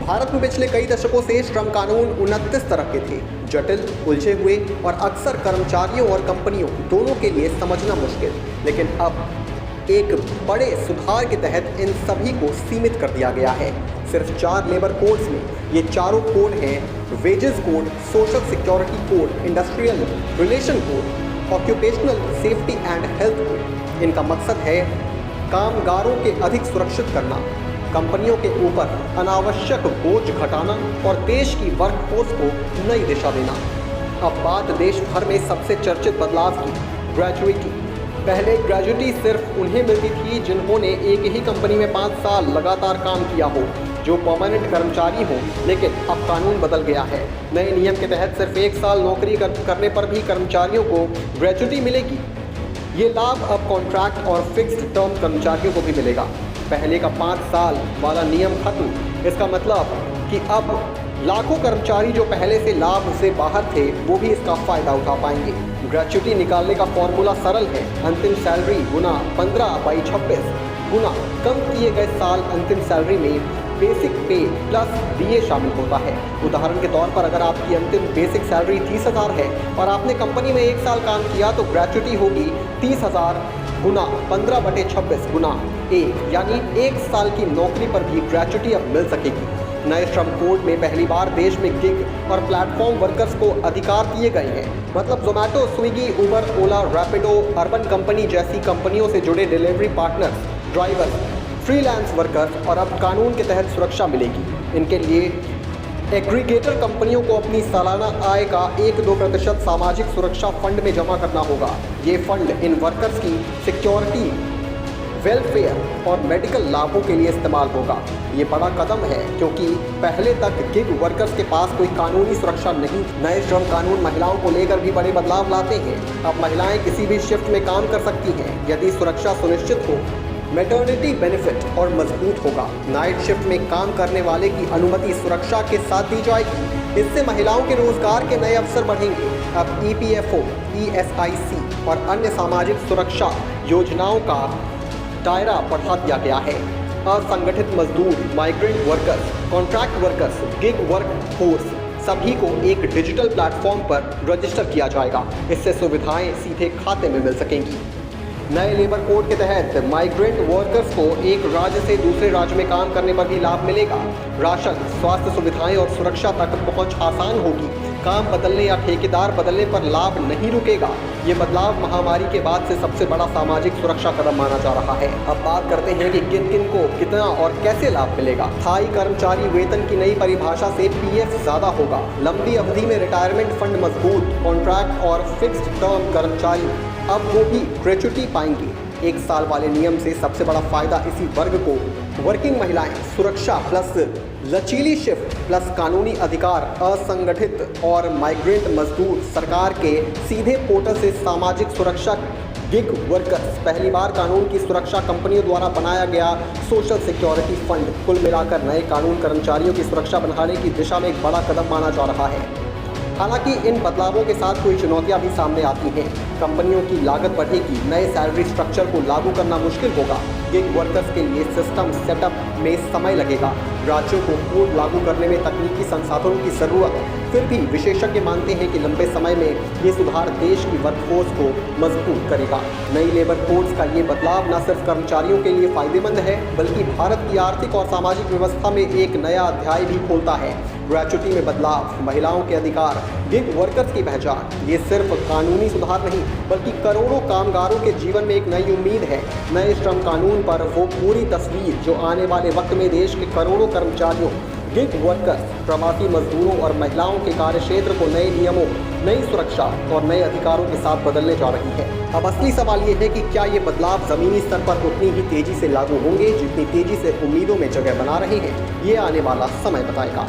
भारत में पिछले कई दशकों से श्रम कानून 29 तरह के थे, जटिल, उलझे हुए और अक्सर कर्मचारियों और कंपनियों दोनों के लिए समझना मुश्किल। लेकिन अब एक बड़े सुधार के तहत इन सभी को सीमित कर दिया गया है। सिर्फ 4 लेबर कोड्स में ये चारों कोड हैं wages code, social security code, industrial relation code, occupational safety and health code. इनका मकसद है कामगारों के अधिक सुरक्षित करना, कंपनियों के ऊपर अनावश्यक बोझ घटाना और देश की वर्कफोर्स को नई दिशा देना। अब बात देश भर में सबसे चर्चित बदलाव की, ग्रेजुएटी। पहले ग्रेजुएटी सिर्फ उन्हें मिलती थी जिन्होंने एक ही कंपनी में 5 साल लगातार काम किया हो, जो परमानेंट कर्मचारी हो। लेकिन अब कानून बदल गया है। नए नियम के तहत सिर्फ 1 साल नौकरी करने पर भी कर्मचारियों को ग्रेजुएटी मिलेगी। ये लाभ अब कॉन्ट्रैक्ट और फिक्स्ड टर्म कर्मचारियों को भी मिलेगा। पहले का 5 साल वाला नियम खत्म। इसका मतलब कि अब लाखों कर्मचारी जो पहले से लाभ से बाहर थे वो भी इसका फ़ायदा उठा पाएंगे। ग्रेजुएटी निकालने का फॉर्मूला सरल है, अंतिम सैलरी गुना 15/26 गुना कम किए गए साल अंतिम सैलरी में बेसिक पे प्लस BA शामिल होता है। उदाहरण के तौर पर अगर आपकी अंतिम बेसिक सैलरी 30,000 है और आपने कंपनी में 1 साल काम किया तो ग्रेजुएटी होगी 30,000 गुना 15/26 गुना A, यानी 1 साल की नौकरी पर भी ग्रेजुएटी अब मिल सकेगी। नए श्रम कोड में पहली बार देश में गिग और प्लेटफॉर्म वर्कर्स को अधिकार दिए गए हैं। मतलब जोमेटो, स्विगी, उबर, ओला, रैपिडो, अर्बन कंपनी जैसी कंपनियों से जुड़े delivery partners, driver, freelance workers और अब कानून के तहत सुरक्षा मिलेगी। इनके लिए एग्रीगेटर कंपनियों को अपनी सालाना आय का 1-2% सामाजिक सुरक्षा फंड में जमा करना होगा। ये फंड इन वर्कर्स की सिक्योरिटी, वेलफेयर और मेडिकल लाभों के लिए इस्तेमाल होगा। ये बड़ा कदम है क्योंकि पहले तक गिग वर्कर्स के पास कोई कानूनी सुरक्षा नहीं। नए श्रम कानून महिलाओं को लेकर भी बड़े बदलाव लाते हैं। अब महिलाएं किसी भी शिफ्ट में काम कर सकती हैं यदि सुरक्षा सुनिश्चित हो। मैटरनिटी बेनिफिट और मजबूत होगा। नाइट शिफ्ट में काम करने वाले की अनुमति सुरक्षा के साथ दी जाएगी। इससे महिलाओं के रोजगार के नए अवसर बढ़ेंगे। अब EPFO, ESIC और अन्य सामाजिक सुरक्षा योजनाओं का दायरा बढ़ा दिया गया है। असंगठित मजदूर, migrant workers, contract workers, gig work force सभी को एक डिजिटल प्लेटफॉर्म पर रजिस्टर किया जाएगा। इससे सुविधाएं सीधे खाते में मिल सकेंगी। नए लेबर कोड के तहत माइग्रेंट वर्कर्स को एक राज्य से दूसरे राज्य में काम करने पर भी लाभ मिलेगा। राशन, स्वास्थ्य सुविधाएं और सुरक्षा तक पहुंच आसान होगी। काम बदलने या ठेकेदार बदलने पर लाभ नहीं रुकेगा। ये बदलाव महामारी के बाद से सबसे बड़ा सामाजिक सुरक्षा कदम माना जा रहा है। अब बात करते हैं कि किन किन को कितना और कैसे लाभ मिलेगा। स्थायी कर्मचारी वेतन की नई परिभाषा से PF ज़्यादा होगा। लंबी अवधि में रिटायरमेंट फंड मजबूत। कॉन्ट्रैक्ट और फिक्स्ड टर्म कर्मचारी अब वो भी ग्रेजुएटी पाएंगे। 1 साल वाले नियम से सबसे बड़ा फायदा इसी वर्ग को, वर्किंग महिलाएं, सुरक्षा प्लस लचीली शिफ्ट प्लस कानूनी अधिकार, असंगठित और माइग्रेंट मजदूर, सरकार के सीधे पोर्टल से सामाजिक सुरक्षा, गिग वर्कर्स, पहली बार कानून की सुरक्षा, कंपनियों द्वारा बनाया गया सोशल सिक्योरिटी फंड। कुल मिलाकर नए कानून कर्मचारियों की सुरक्षा बढ़ाने की दिशा में एक बड़ा कदम माना जा रहा है। हालांकि इन बदलावों के साथ कोई चुनौतियां भी सामने आती हैं। कंपनियों की लागत बढ़ेगी, नए सैलरी स्ट्रक्चर को लागू करना मुश्किल होगा। गिग वर्कर्स के लिए सिस्टम सेटअप में समय लगेगा। राज्यों को कोड लागू करने में तकनीकी संसाधनों की ज़रूरत। फिर भी विशेषज्ञ मानते हैं कि लंबे समय में ये सुधार देश की वर्कफोर्स को मजबूत करेगा। नई लेबर कोड्स का ये बदलाव न सिर्फ कर्मचारियों के लिए फायदेमंद है बल्कि भारत की आर्थिक और सामाजिक व्यवस्था में एक नया अध्याय भी खोलता है। ग्रेजुएटी में बदलाव, महिलाओं के अधिकार, गिग वर्कर्स की पहचान, ये सिर्फ कानूनी सुधार नहीं बल्कि करोड़ों कामगारों के जीवन में एक नई उम्मीद है। नए श्रम कानून पर वो पूरी तस्वीर जो आने वाले वक्त में देश के करोड़ों कर्मचारियों, गिग वर्कर्स, प्रवासी मजदूरों और महिलाओं के कार्यक्षेत्र को नए नियमों, नई सुरक्षा और नए अधिकारों के साथ बदलने जा रही है। अब असली सवाल ये है कि क्या ये बदलाव ज़मीनी स्तर पर उतनी ही तेजी से लागू होंगे जितनी तेजी से उम्मीदों में जगह बना रहे हैं। ये आने वाला समय बताएगा।